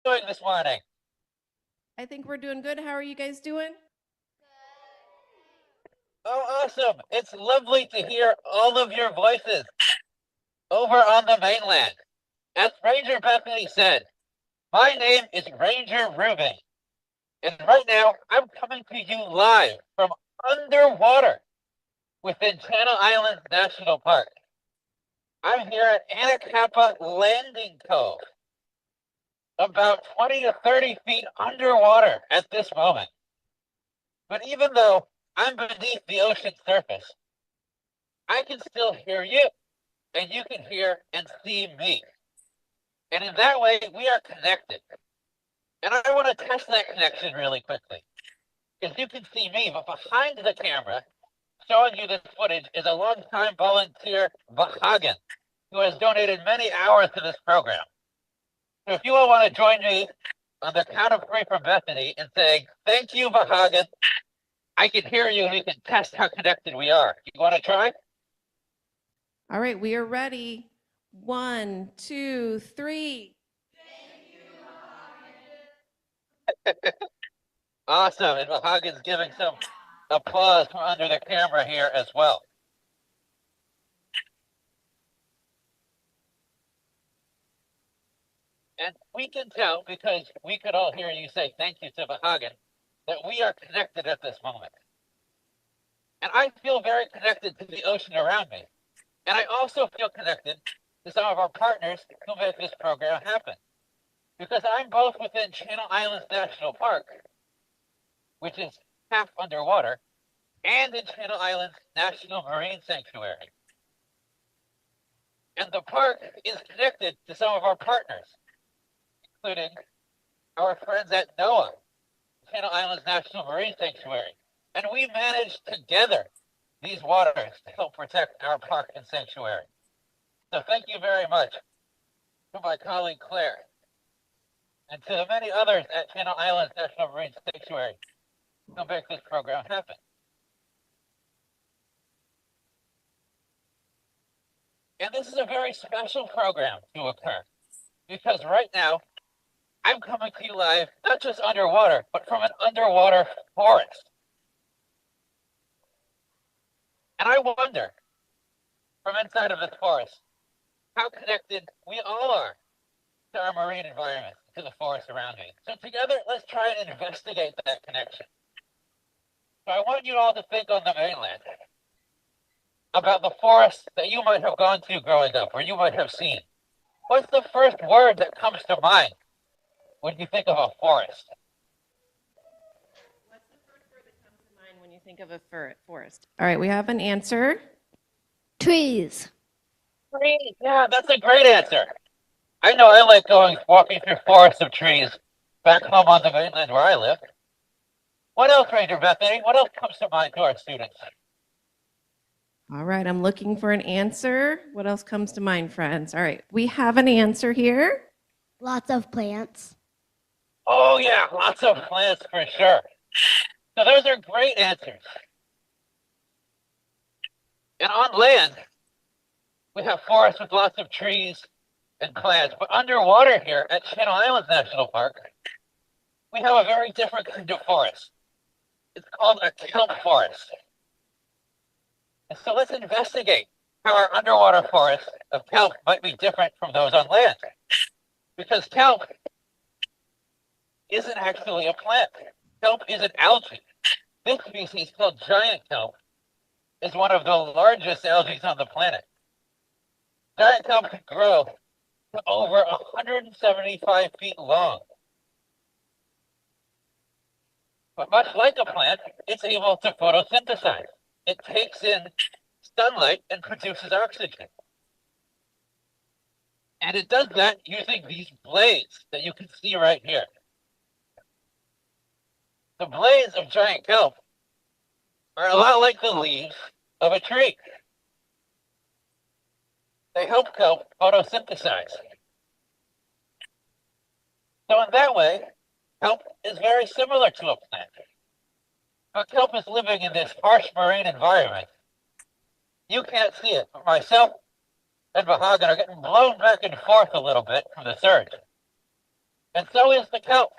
Doing this morning? I think we're doing good. How are you guys doing? Oh, awesome. It's lovely to hear all of your voices over on the mainland. As Ranger Bethany said, my name is Ranger Rubin, and right now I'm coming to you live from underwater within Channel Islands National Park. I'm here at Anacapa Landing Cove, about 20 to 30 feet underwater at this moment. But even though I'm beneath the ocean surface, I can still hear you, and you can hear and see me. And in that way, we are connected. And I want to test that connection really quickly. Because you can see me, but behind the camera, showing you this footage, is a longtime volunteer, Vahagan, who has donated many hours to this program. So if you all want to join me on the count of three from Bethany and saying, thank you, Vahagan, I can hear you and we can test how connected we are. You want to try? All right, we are ready. 1, 2, 3. Awesome. And Vahagan's giving some applause from under the camera here as well. And we can tell, because we could all hear you say thank you to Vahagan, that we are connected at this moment. And I feel very connected to the ocean around me. And I also feel connected to some of our partners who make this program happen. Because I'm both within Channel Islands National Park, which is half underwater, and in Channel Islands National Marine Sanctuary. And the park is connected to some of our partners, including our friends at NOAA, Channel Islands National Marine Sanctuary. And we managed together these waters to help protect our park and sanctuary. So thank you very much to my colleague Claire and to the many others at Channel Islands National Marine Sanctuary who make this program happen. And this is a very special program to occur because right now I'm coming to you live, not just underwater, but from an underwater forest. And I wonder, from inside of this forest, how connected we all are to our marine environment, to the forest around me. So together, let's try and investigate that connection. So I want you all to think on the mainland about the forest that you might have gone to growing up, or you might have seen. What's the first word that comes to mind when you think of a forest? What's the first word that comes to mind when you think of a forest? All right, we have an answer. Trees. Trees. Yeah, that's a great answer. I know I like walking through forests of trees back home on the mainland where I live. What else, Ranger Bethany? What else comes to mind to our students? All right, I'm looking for an answer. What else comes to mind, friends? All right, we have an answer here. Lots of plants. Oh, yeah, lots of plants for sure. So those are great answers. And on land, we have forests with lots of trees and plants. But underwater here at Channel Islands National Park, we have a very different kind of forest. It's called a kelp forest. And so let's investigate how our underwater forests of kelp might be different from those on land. Because kelp isn't actually a plant. Kelp is an algae. This species, called giant kelp, is one of the largest algae on the planet. Giant kelp can grow to over 175 feet long. But much like a plant, it's able to photosynthesize. It takes in sunlight and produces oxygen. And it does that using these blades that you can see right here. The blades of giant kelp are a lot like the leaves of a tree. They help kelp photosynthesize. So in that way, kelp is very similar to a plant. But kelp is living in this harsh marine environment. You can't see it, but myself and Vahagan are getting blown back and forth a little bit from the surge. And so is the kelp.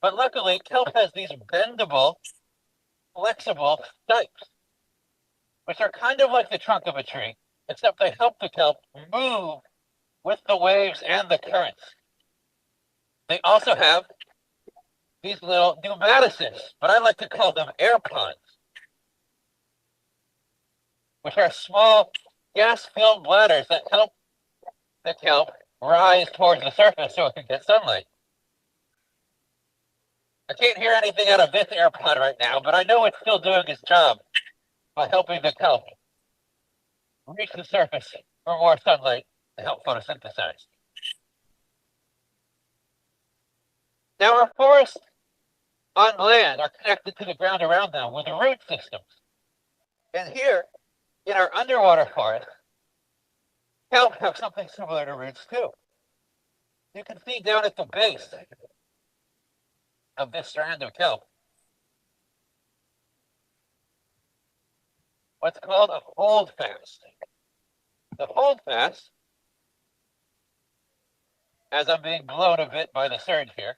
But luckily, kelp has these bendable, flexible stipes, which are kind of like the trunk of a tree, except they help the kelp move with the waves and the currents. They also have these little pneumatices, but I like to call them air pods, which are small gas-filled bladders that help the kelp rise towards the surface so it can get sunlight. I can't hear anything out of this air pod right now, but I know it's still doing its job by helping the kelp reach the surface for more sunlight to help photosynthesize. Now, our forests on land are connected to the ground around them with root systems. And here, in our underwater forest, kelp have something similar to roots too. You can see down at the base of this strand of kelp what's called a holdfast. The holdfast, as I'm being blown a bit by the surge here,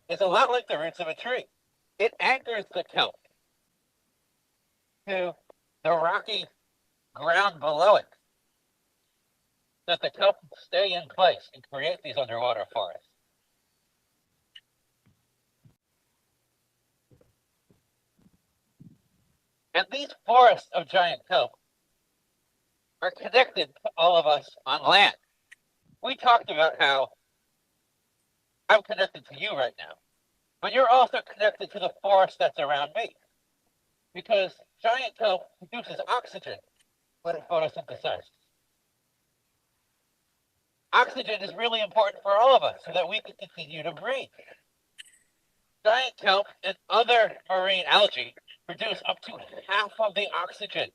is a lot like the roots of a tree. It anchors the kelp to the rocky ground below it, that the kelp stay in place and create these underwater forests. And these forests of giant kelp are connected to all of us on land. We talked about how I'm connected to you right now, but you're also connected to the forest that's around me, because giant kelp produces oxygen when it photosynthesizes. Oxygen is really important for all of us so that we can continue to breathe. Giant kelp and other marine algae produce up to half of the oxygen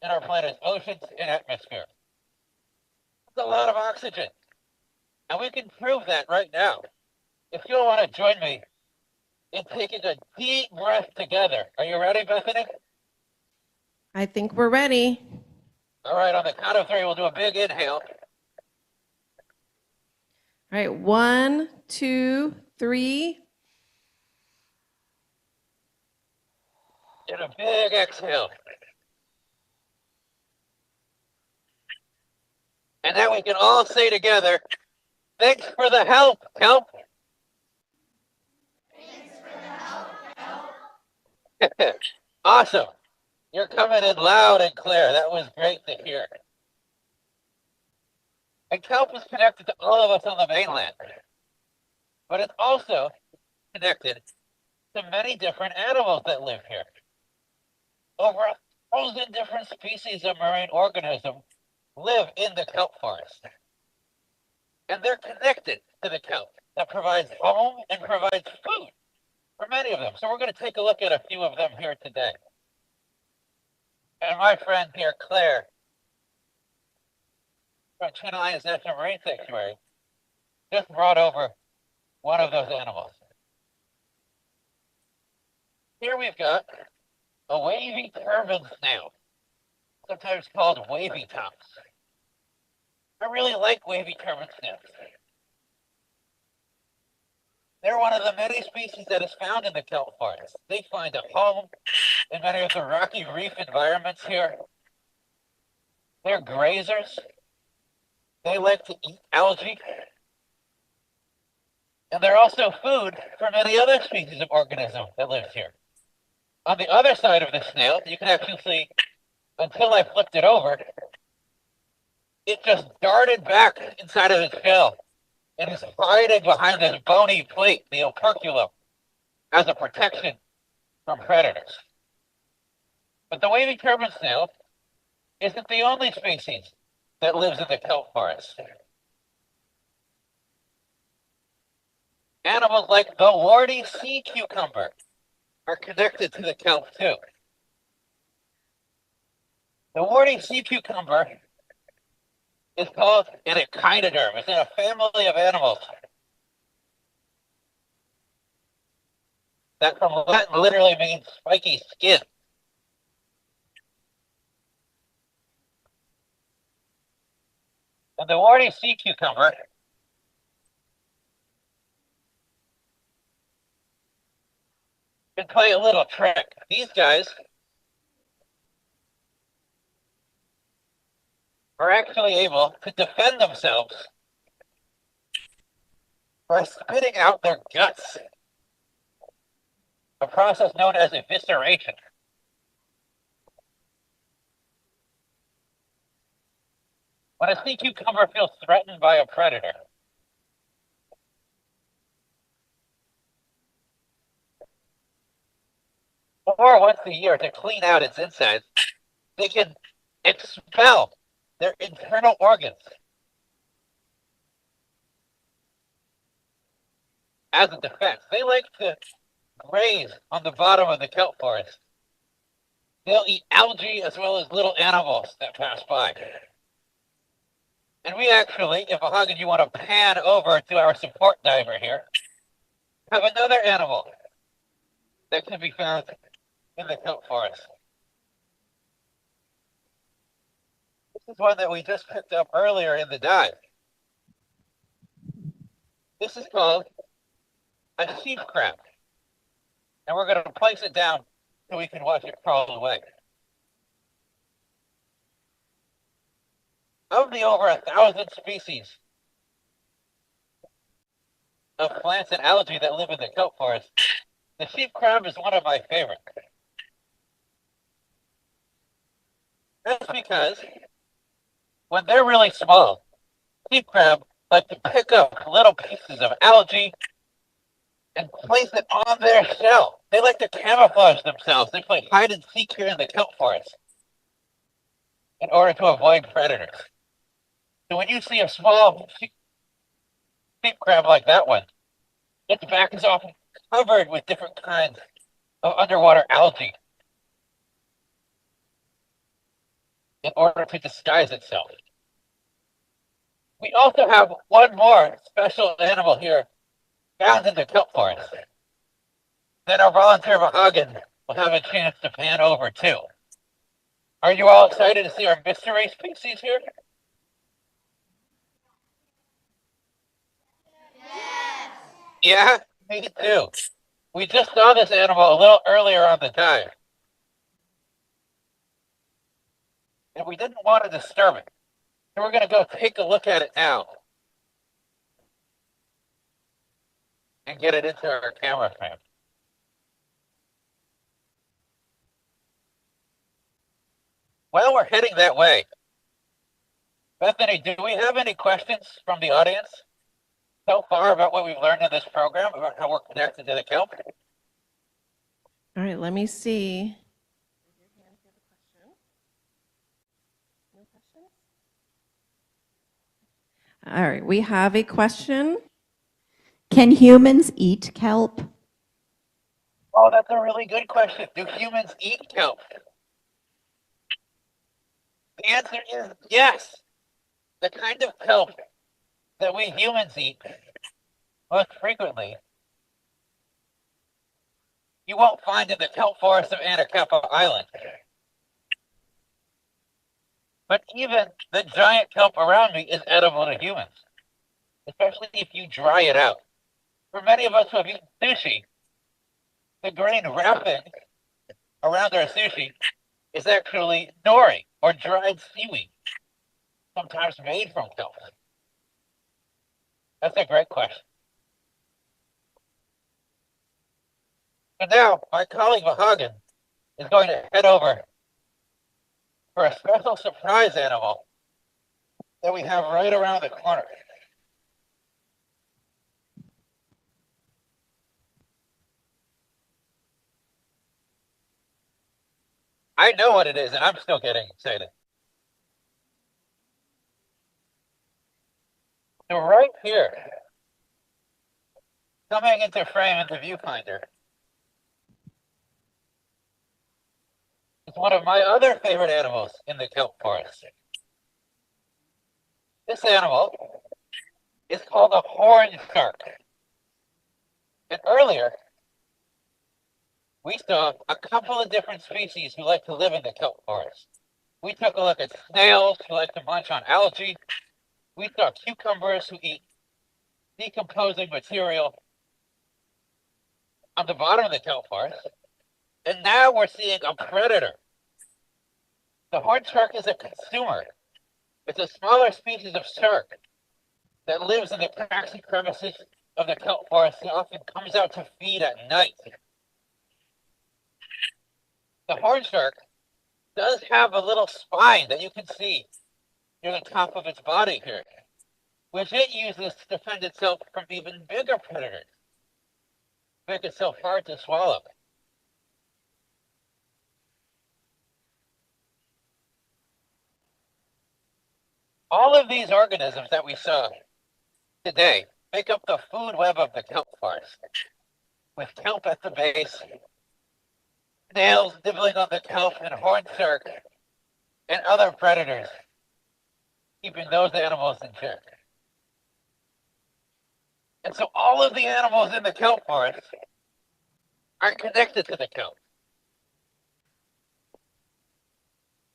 in our planet's oceans and atmosphere. That's a lot of oxygen. And we can prove that right now. If you'll want to join me in taking a deep breath together. Are you ready, Bethany? I think we're ready. All right, on the count of three, we'll do a big inhale. All right, 1, 2, 3. And a big exhale. And then we can all say together, thanks for the help, kelp. Thanks for the help, kelp. Awesome. You're coming in loud and clear. That was great to hear. And kelp is connected to all of us on the mainland. But it's also connected to many different animals that live here. Over 1,000 different species of marine organisms live in the kelp forest. And they're connected to the kelp that provides home and provides food for many of them. So we're going to take a look at a few of them here today. And my friend here, Claire, from Channel Islands National Marine Sanctuary, just brought over one of those animals. Here we've got a wavy turban snail, sometimes called wavy tops. I really like wavy turban snails. They're one of the many species that is found in the kelp forest. They find a home in many of the rocky reef environments here. They're grazers. They like to eat algae. And they're also food for many other species of organism that lives here. On the other side of the snail, you can actually see, until I flipped it over, it just darted back inside of its shell and is hiding behind this bony plate, the operculum, as a protection from predators. But the wavy turban snail isn't the only species that lives in the kelp forest. Animals like the warty sea cucumber are connected to the kelp too. The warty sea cucumber is called an echinoderm. It's in a family of animals that from Latin literally means spiky skin. And the warty sea cucumber can play a little trick. These guys are actually able to defend themselves by spitting out their guts, a process known as evisceration. When a sea cucumber feels threatened by a predator, or once a year to clean out its insides, they can expel their internal organs as a defense. They like to graze on the bottom of the kelp forest. They'll eat algae as well as little animals that pass by. And we actually, if Hagen, you want to pan over to our support diver here, have another animal that can be found in the kelp forest. This is one that we just picked up earlier in the dive. This is called a sheep crab. And we're going to place it down so we can watch it crawl away. Of the over 1,000 species of plants and algae that live in the kelp forest, the sheep crab is one of my favorites. That's because when they're really small, sheep crab like to pick up little pieces of algae and place it on their shell. They like to camouflage themselves. They play hide and seek here in the kelp forest in order to avoid predators. So when you see a small sheep crab like that one, its back is often covered with different kinds of underwater algae in order to disguise itself. We also have one more special animal here found in the kelp forest that our volunteer Hagen will have a chance to pan over too. Are you all excited to see our mystery species here? Yes. Yeah, me too. We just saw this animal a little earlier on the dive. And we didn't want to disturb it. So we're going to go take a look at it now. And get it into our camera frame. While we're heading that way, Bethany, do we have any questions from the audience so far about what we've learned in this program, about how we're connected to the kelp? All right, let me see. All right, we have a question. Can humans eat kelp? Oh, that's a really good question. Do humans eat kelp? The answer is yes. The kind of kelp that we humans eat most frequently, you won't find in the kelp forest of Anacapa Island. But even the giant kelp around me is edible to humans, especially if you dry it out. For many of us who have eaten sushi, the grain wrapping around our sushi is actually nori, or dried seaweed, sometimes made from kelp. That's a great question. And now, my colleague Hagen is going to head over for a special surprise animal that we have right around the corner. I know what it is, and I'm still getting excited. So right here, coming into frame in the viewfinder, is one of my other favorite animals in the kelp forest. This animal is called a horned shark. And earlier, we saw a couple of different species who like to live in the kelp forest. We took a look at snails who like to munch on algae. We saw cucumbers who eat decomposing material on the bottom of the kelp forest. And now we're seeing a predator. The horned shark is a consumer. It's a smaller species of shark that lives in the cracks and crevices of the kelp forest and often comes out to feed at night. The horned shark does have a little spine that you can see near the top of its body here, which it uses to defend itself from even bigger predators. Make it so hard to swallow. All of these organisms that we saw today make up the food web of the kelp forest, with kelp at the base, snails nibbling on the kelp, and horned shark and other predators, keeping those animals in check. And so all of the animals in the kelp forest are connected to the kelp.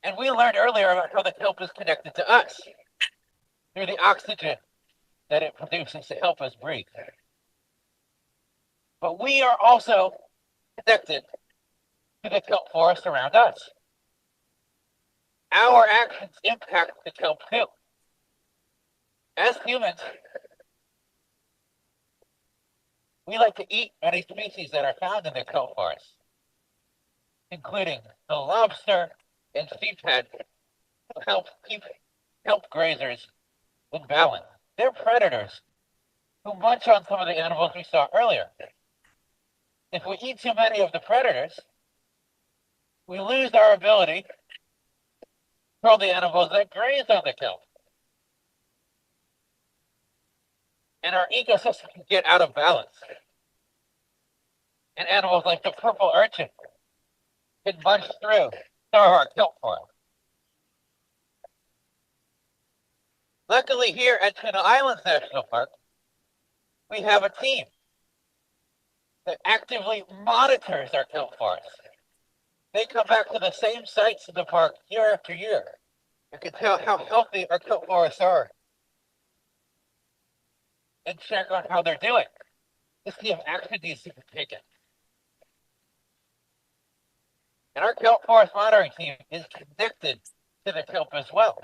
And we learned earlier about how the kelp is connected to us through the oxygen that it produces to help us breathe. But we are also connected to the kelp forest around us. Our actions impact the kelp too. As humans, we like to eat many species that are found in the kelp forest, including the lobster and sheephead, who help keep kelp grazers in balance. They're predators who munch on some of the animals we saw earlier. If we eat too many of the predators, we lose our ability to control the animals that graze on the kelp. And our ecosystem can get out of balance. And animals like the purple urchin can munch through some of our kelp forest. Luckily, here at Channel Islands National Park, we have a team that actively monitors our kelp forest. They come back to the same sites in the park year after year and can tell how healthy our kelp forests are and check on how they're doing to see if action needs to be taken. And our kelp forest monitoring team is connected to the kelp as well.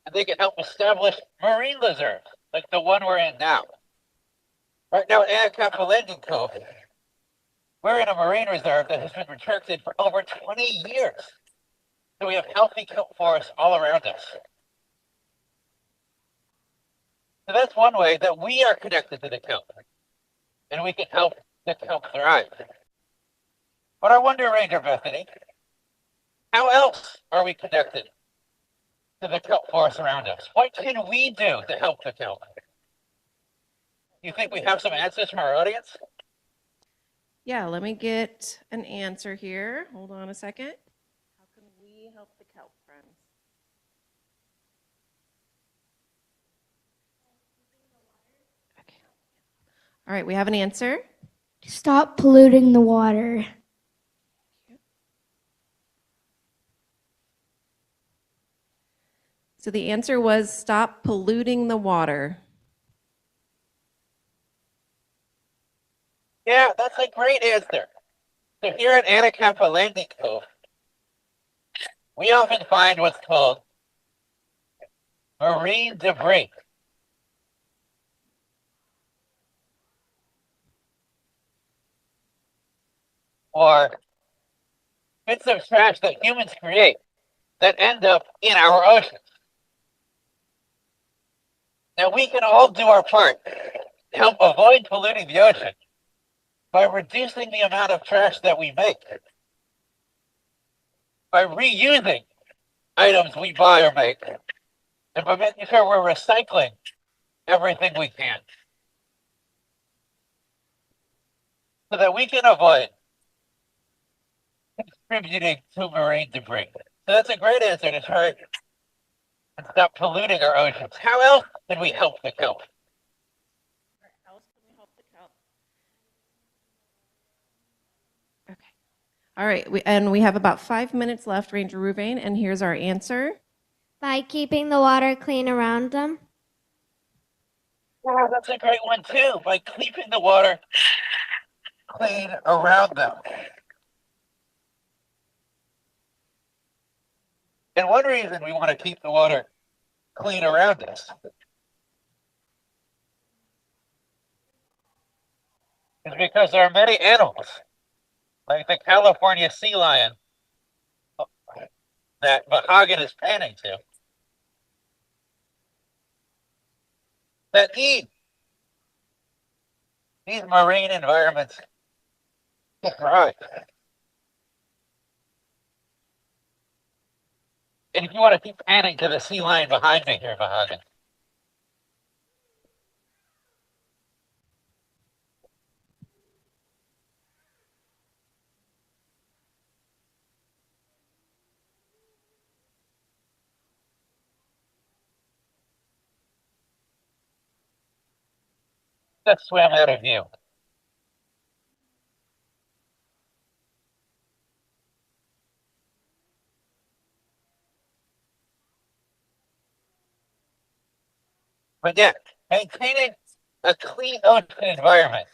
And they can help establish marine reserves like the one we're in now. Right now at Inaccessible Landing Cove, we're in a marine reserve that has been protected for over 20 years. So we have healthy kelp forests all around us. So that's one way that we are connected to the kelp, and we can help the kelp thrive. But I wonder, Ranger Bethany, how else are we connected to the kelp forest around us? What can we do to help the kelp? You think we have some answers from our audience? Yeah, let me get an answer here. Hold on a second. How can we help the kelp, friends? Okay. All right, we have an answer. Stop polluting the water. So the answer was stop polluting the water. Yeah, that's a great answer. So here at Anakampa Landing Cove, we often find what's called marine debris. Or bits of trash that humans create that end up in our oceans. Now we can all do our part to help avoid polluting the ocean by reducing the amount of trash that we make, by reusing items we buy or make, and by making sure we're recycling everything we can, so that we can avoid contributing to marine debris. So that's a great answer to try and stop polluting our oceans. How else can we help the kelp? Okay. All right, we have about 5 minutes left, Ranger Ruvain, and here's our answer. By keeping the water clean around them. Yeah, that's a great one too, by keeping the water clean around them. And one reason we want to keep the water clean around us is because there are many animals, like the California sea lion, that Mahagan is panning to, that need these marine environments to thrive. And if you want to keep panning to the sea lion behind me here, Mahagan, let's swim out of view. But yeah, maintaining a clean ocean environment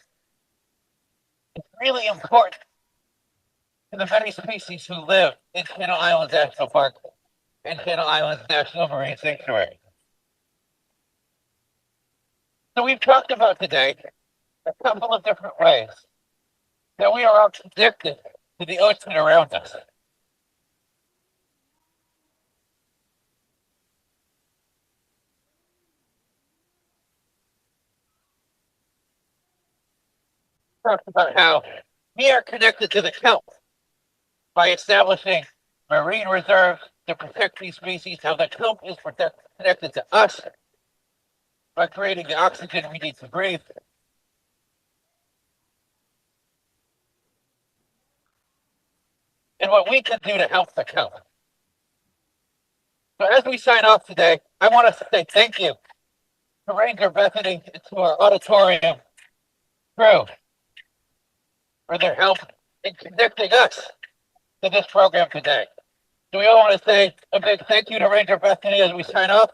is really important to the many species who live in Channel Islands National Park and Channel Islands National Marine Sanctuary. So we've talked about today a couple of different ways that we are all connected to the ocean around us. Talked about how we are connected to the kelp by establishing marine reserves to protect these species, how the kelp is connected to us by creating the oxygen we need to breathe. And what we can do to help the kelp. So as we sign off today, I want to say thank you to Ranger Bethany and to our auditorium crew for their help in connecting us to this program today. Do we all want to say a big thank you to Ranger Bethany as we sign off?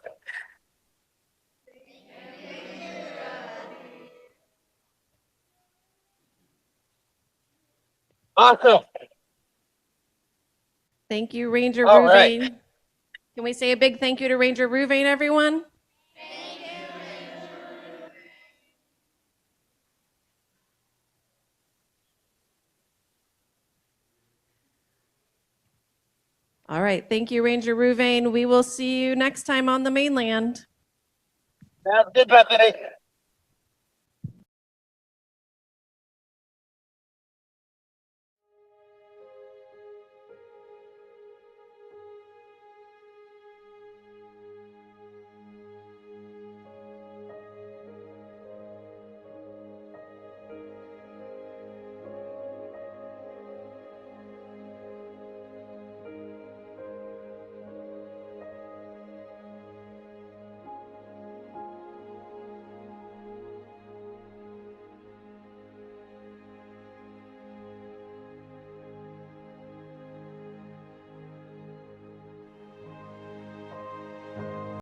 Awesome. Thank you, Ranger All right. Ruvain. Can we say a big thank you to Ranger Ruvain, everyone? All right. Thank you, Ranger Ruvain. We will see you next time on the mainland. Sounds good, Bethany.